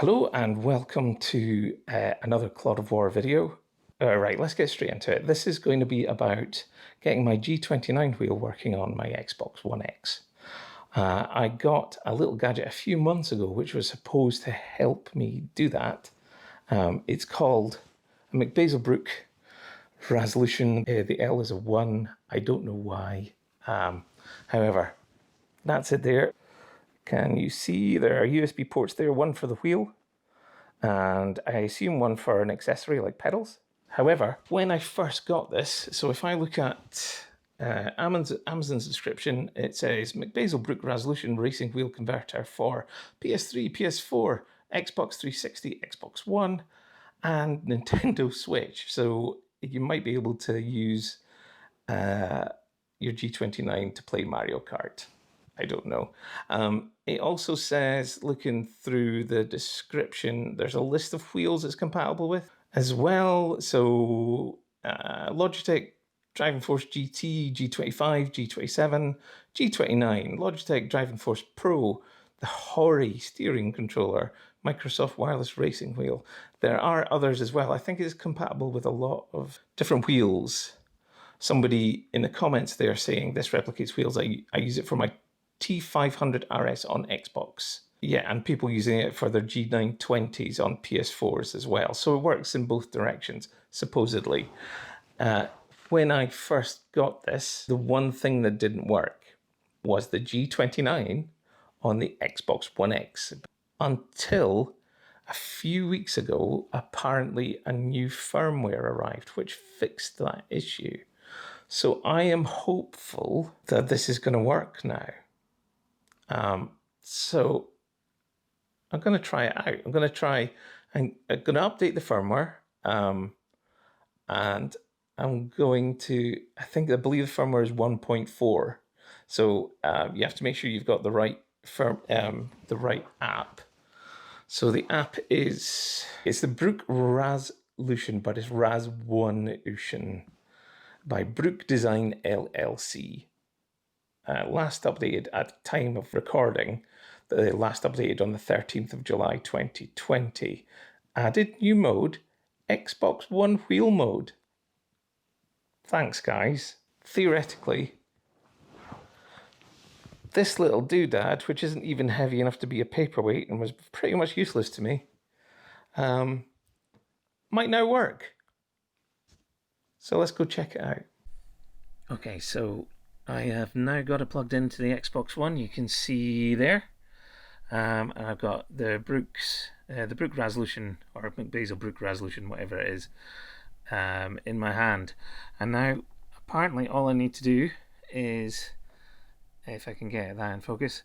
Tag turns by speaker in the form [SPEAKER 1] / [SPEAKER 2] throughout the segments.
[SPEAKER 1] Hello and welcome to another Clod of War video. Right, let's get straight into it. This is going to be about getting my G29 wheel working on my Xbox One X. I got a little gadget a few months ago which was supposed to help me do that. It's called a MacBazel Brooks Ras1ution. The L is a 1. I don't know why. However, that's it there. Can you see there are USB ports there, one for the wheel, and I assume one for an accessory like pedals. However, when I first got this, so if I look at Amazon's description, it says MacBazel Brooks Ras1ution racing wheel converter for PS3, PS4, Xbox 360, Xbox One, and Nintendo Switch. So you might be able to use your G29 to play Mario Kart. I don't know. It also says, looking through the description, there's a list of wheels it's compatible with as well. So Logitech Driving Force GT, G25, G27, G29, Logitech Driving Force Pro, the Hori steering controller, Microsoft wireless racing wheel. There are others as well. I think it's compatible with a lot of different wheels. Somebody in the comments there saying this replicates wheels. I use it for my T500 RS on Xbox. Yeah, and people using it for their G920s on PS4s as well. So it works in both directions, supposedly. When I first got this, the one thing that didn't work was the G29 on the Xbox One X. Until a few weeks ago, apparently a new firmware arrived, which fixed that issue. So I am hopeful that this is going to work now. So I'm going to try it out. I'm going to update the firmware, and I'm going to, I believe the firmware is 1.4. So you have to make sure you've got the right app. So the app it's the Brooks Ras1ution, but it's Ras1ution by Brooks Design LLC. Last updated at time of recording, the last updated on the 13th of July 2020. Added new mode, Xbox One wheel mode. Thanks, guys. Theoretically, this little doodad, which isn't even heavy enough to be a paperweight and was pretty much useless to me, might now work. So let's go check it out. Okay, so I have now got it plugged into the Xbox One. You can see there. And I've got the Brooks Ras1ution, or MacBazel Brooks Ras1ution, whatever it is, in my hand. And now, apparently, all I need to do is, if I can get that in focus,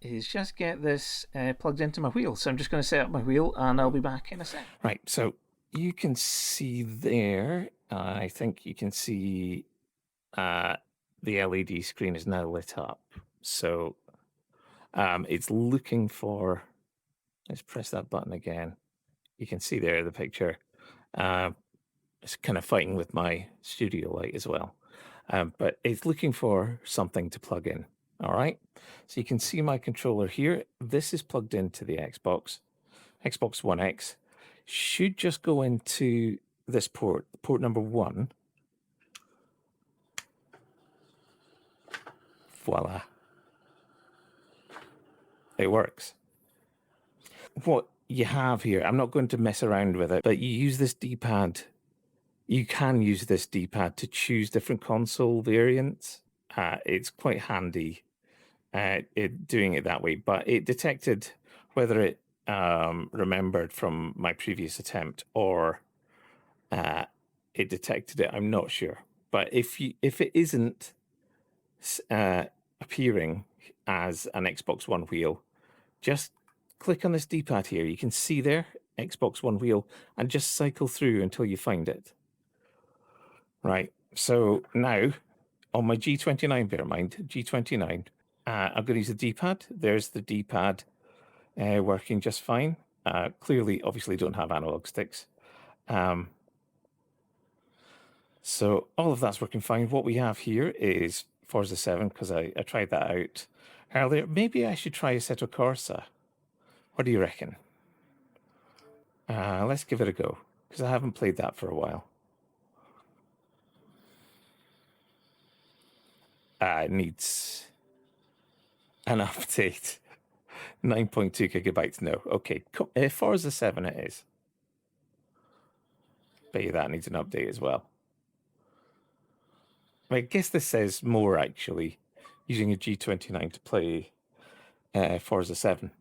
[SPEAKER 1] is just get this plugged into my wheel. So I'm just going to set up my wheel, and I'll be back in a sec. Right, so you can see there, I think you can see the LED screen is now lit up. So it's looking for, let's press that button again. You can see there the picture. It's kind of fighting with my studio light as well. But it's looking for something to plug in. All right. So you can see my controller here. This is plugged into the Xbox One X. Should just go into this port number 1. Voila. It works. What you have here, I'm not going to mess around with it, but you use this D-pad. You can use this D-pad to choose different console variants. It's quite handy doing it that way, but it detected whether it remembered from my previous attempt or it detected it. I'm not sure. But if it isn't appearing as an Xbox One wheel, just click on this D-pad here. You can see there, Xbox One wheel, and just cycle through until you find it. Right, so now, on my G29, bear in mind, G29, I'm going to use the D-pad. There's the D-pad working just fine. Clearly, obviously don't have analog sticks. So all of that's working fine. What we have here is Forza 7, because I tried that out earlier. Maybe I should try Assetto Corsa. What do you reckon? Let's give it a go, because I haven't played that for a while. It needs an update. 9.2 gigabytes, no. Okay, Forza 7 it is. Bet you that needs an update as well. I guess this says more, actually, using a G29 to play Forza 7.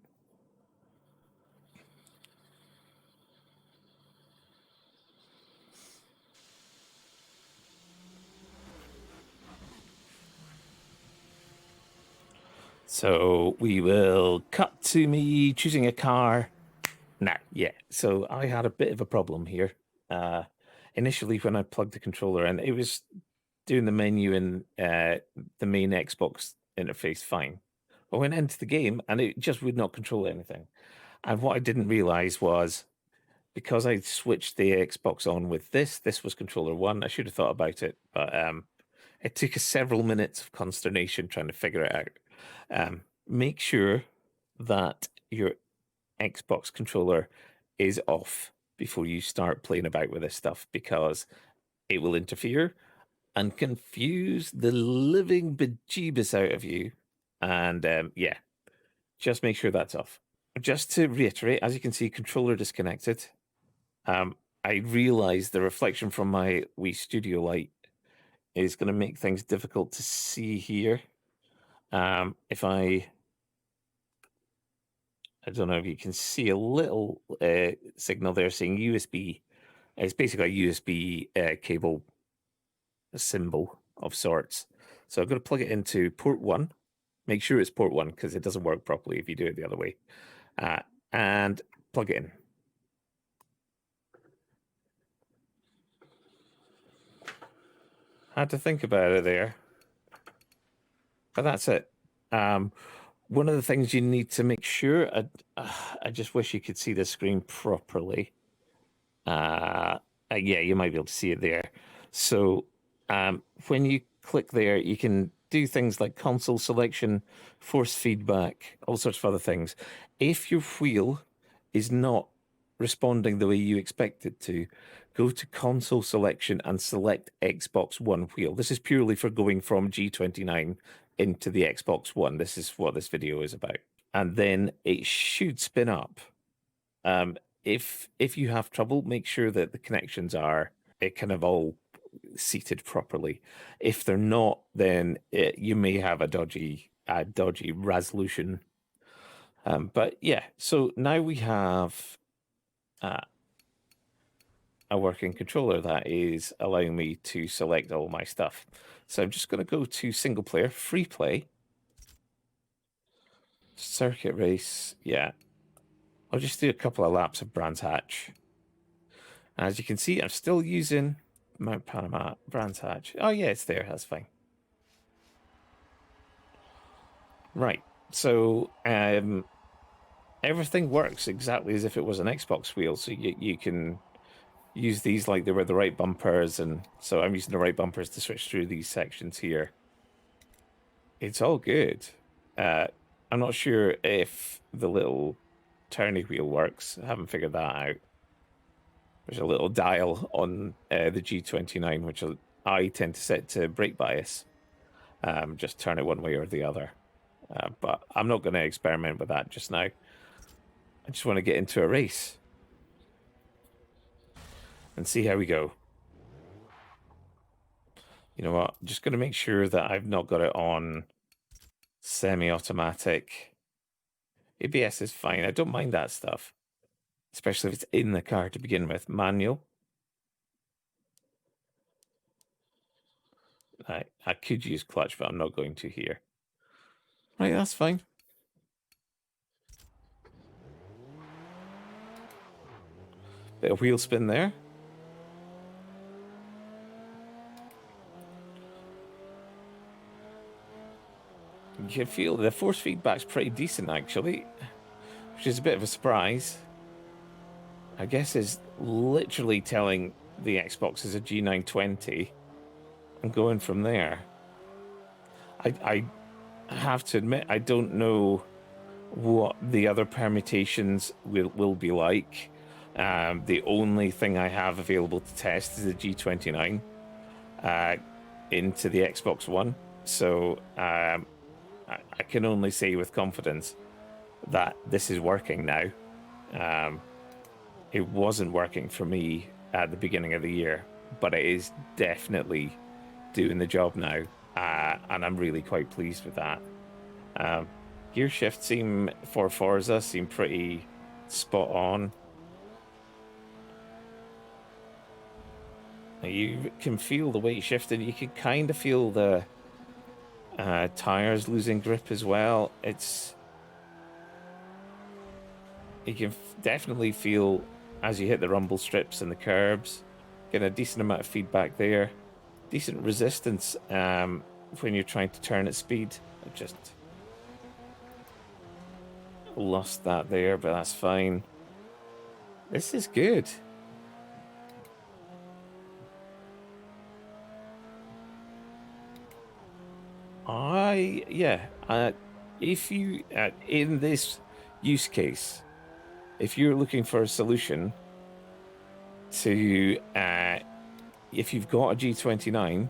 [SPEAKER 1] So we will cut to me choosing a car. Now, yeah, so I had a bit of a problem here. Initially, when I plugged the controller in, it was doing the menu in the main Xbox interface fine. I went into the game and it just would not control anything. And what I didn't realize was because I switched the Xbox on with this was controller one. I should have thought about it, but it took us several minutes of consternation trying to figure it out. Make sure that your Xbox controller is off before you start playing about with this stuff, because it will interfere and confuse the living bejeebus out of you. And yeah, just make sure that's off. Just to reiterate, as you can see, controller disconnected. I realize the reflection from my Wii Studio light is going to make things difficult to see here. If I don't know if you can see a little signal there saying USB. It's basically a USB cable symbol of sorts. So I'm going to plug it into port 1. Make sure it's port 1 because it doesn't work properly if you do it the other way. And plug it in. Had to think about it there. But that's it. One of the things you need to make sure, I just wish you could see the screen properly. Yeah, you might be able to see it there. So when you click there, you can do things like console selection, force feedback, all sorts of other things. If your wheel is not responding the way you expect it to, go to console selection and select Xbox One wheel. This is purely for going from G29 into the Xbox One. This is what this video is about. And then it should spin up. If you have trouble, make sure that the connections are kind of all seated properly. If they're not, then you may have a dodgy resolution. But yeah, so now we have a working controller that is allowing me to select all my stuff. So I'm just going to go to single player, free play, circuit race. Yeah, I'll just do a couple of laps of Brands Hatch. As you can see, I'm still using Mount Panama, Brands Hatch. Oh yeah, it's there. That's fine. Right. So everything works exactly as if it was an Xbox wheel. So you can use these like they were the right bumpers, and so I'm using the right bumpers to switch through these sections here. It's all good. I'm not sure if the little turny wheel works. I haven't figured that out. There's a little dial on the G29, which I tend to set to brake bias. Just turn it one way or the other. But I'm not going to experiment with that just now. I just want to get into a race and see how we go. You know what? I'm just going to make sure that I've not got it on semi-automatic. ABS is fine. I don't mind that stuff, especially if it's in the car to begin with. Manual. I could use clutch, but I'm not going to here. Right, that's fine. Bit of wheel spin there. You can feel the force feedback's pretty decent, actually, which is a bit of a surprise. I guess is literally telling the Xbox is a G920 and going from there. I have to admit, I don't know
[SPEAKER 2] what the other permutations will be like. The only thing I have available to test is the G29 into the Xbox One. So I can only say with confidence that this is working now. It wasn't working for me at the beginning of the year, but it is definitely doing the job now. And I'm really quite pleased with that. Gear shift for Forza seem pretty spot on. You can feel the weight shifting. You can kind of feel the tires losing grip as well. You can definitely feel as you hit the rumble strips and the curbs. Get a decent amount of feedback there. Decent resistance when you're trying to turn at speed. I just lost that there, but that's fine. This is good. If you, in this use case, if you're looking for a solution to, if you've got a G29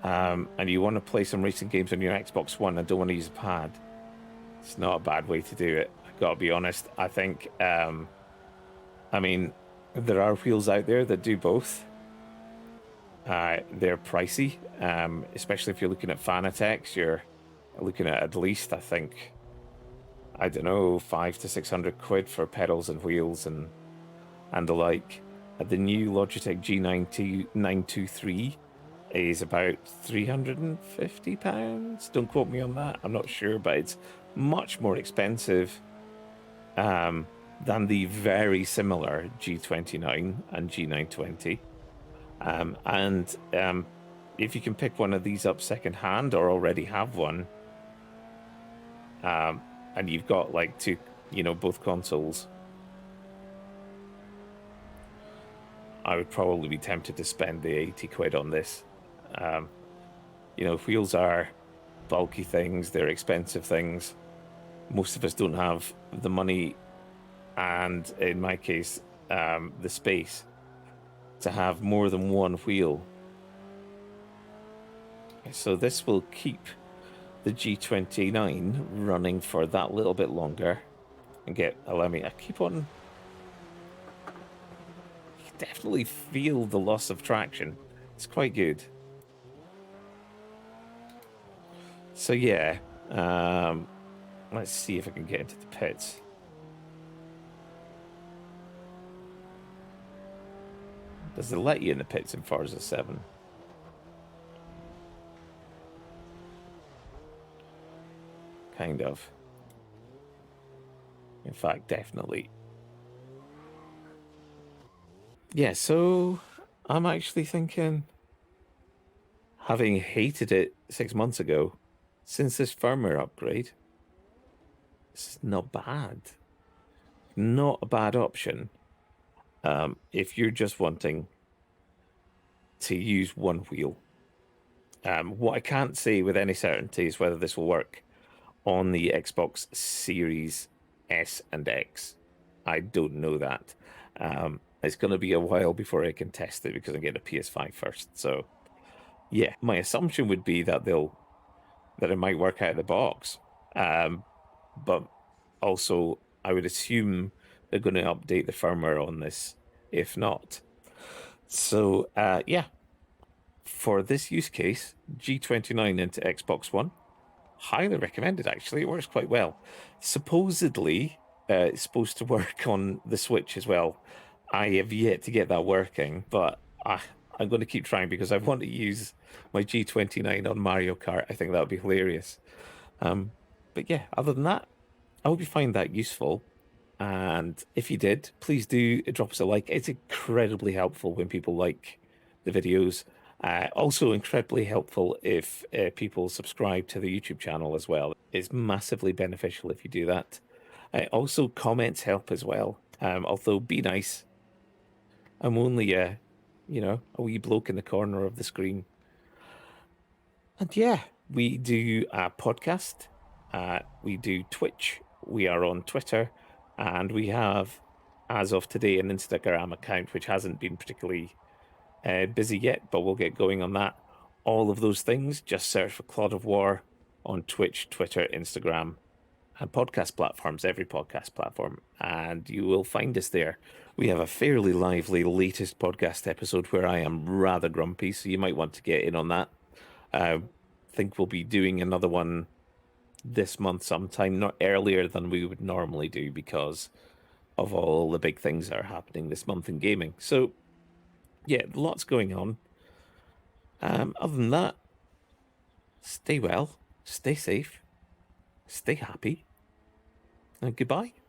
[SPEAKER 2] and you want to play some racing games on your Xbox One and don't want to use a pad, it's not a bad way to do it. I've got to be honest. I think, I mean, there are wheels out there that do both. They're pricey, especially if you're looking at Fanatec's. You're looking at least, I think, I don't know, 500 to 600 quid for pedals and wheels and the like. The new Logitech G923 is about £350. Don't quote me on that. I'm not sure, but it's much more expensive than the very similar G29 and G920. If you can pick one of these up secondhand or already have one, and you've got like two, both consoles, I would probably be tempted to spend the 80 quid on this. Wheels are bulky things, they're expensive things. Most of us don't have the money, and in my case, the space to have more than one wheel. So this will keep the G29 running for that little bit longer and I keep on, you definitely feel the loss of traction. It's quite good. So yeah, let's see if I can get into the pits. Does it let you in the pits in Forza 7? Kind of. In fact, definitely. Yeah, so I'm actually thinking, having hated it 6 months ago, since this firmware upgrade, it's not bad. Not a bad option. If you're just wanting to use one wheel. What I can't say with any certainty is whether this will work on the Xbox Series S and X. I don't know that. It's going to be a while before I can test it because I'm getting a PS5 first. So, yeah, my assumption would be that it might work out of the box. But also, I would assume they're going to update the firmware on this, if not. So, yeah, for this use case, G29 into Xbox One, highly recommended, actually. It works quite well. Supposedly, it's supposed to work on the Switch as well. I have yet to get that working, but I'm going to keep trying because I want to use my G29 on Mario Kart. I think that would be hilarious. But yeah, other than that, I hope you find that useful. And if you did, please do drop us a like. It's incredibly helpful when people like the videos. Also incredibly helpful if people subscribe to the YouTube channel as well. It's massively beneficial if you do that. Also, comments help as well. Although, be nice. I'm only a wee bloke in the corner of the screen. And yeah, we do a podcast We do Twitch. We are on Twitter, and we have, as of today, an Instagram account which hasn't been particularly busy yet, but we'll get going on that. All of those things, just search for Clod of War on Twitch, Twitter, Instagram, and podcast platforms, every podcast platform, and you will find us there. We have a fairly lively latest podcast episode where I am rather grumpy, so you might want to get in on that. I think we'll be doing another one this month sometime, not earlier than we would normally do because of all the big things that are happening this month in gaming. So, yeah, lots going on. Other than that, stay well, stay safe, stay happy, and goodbye.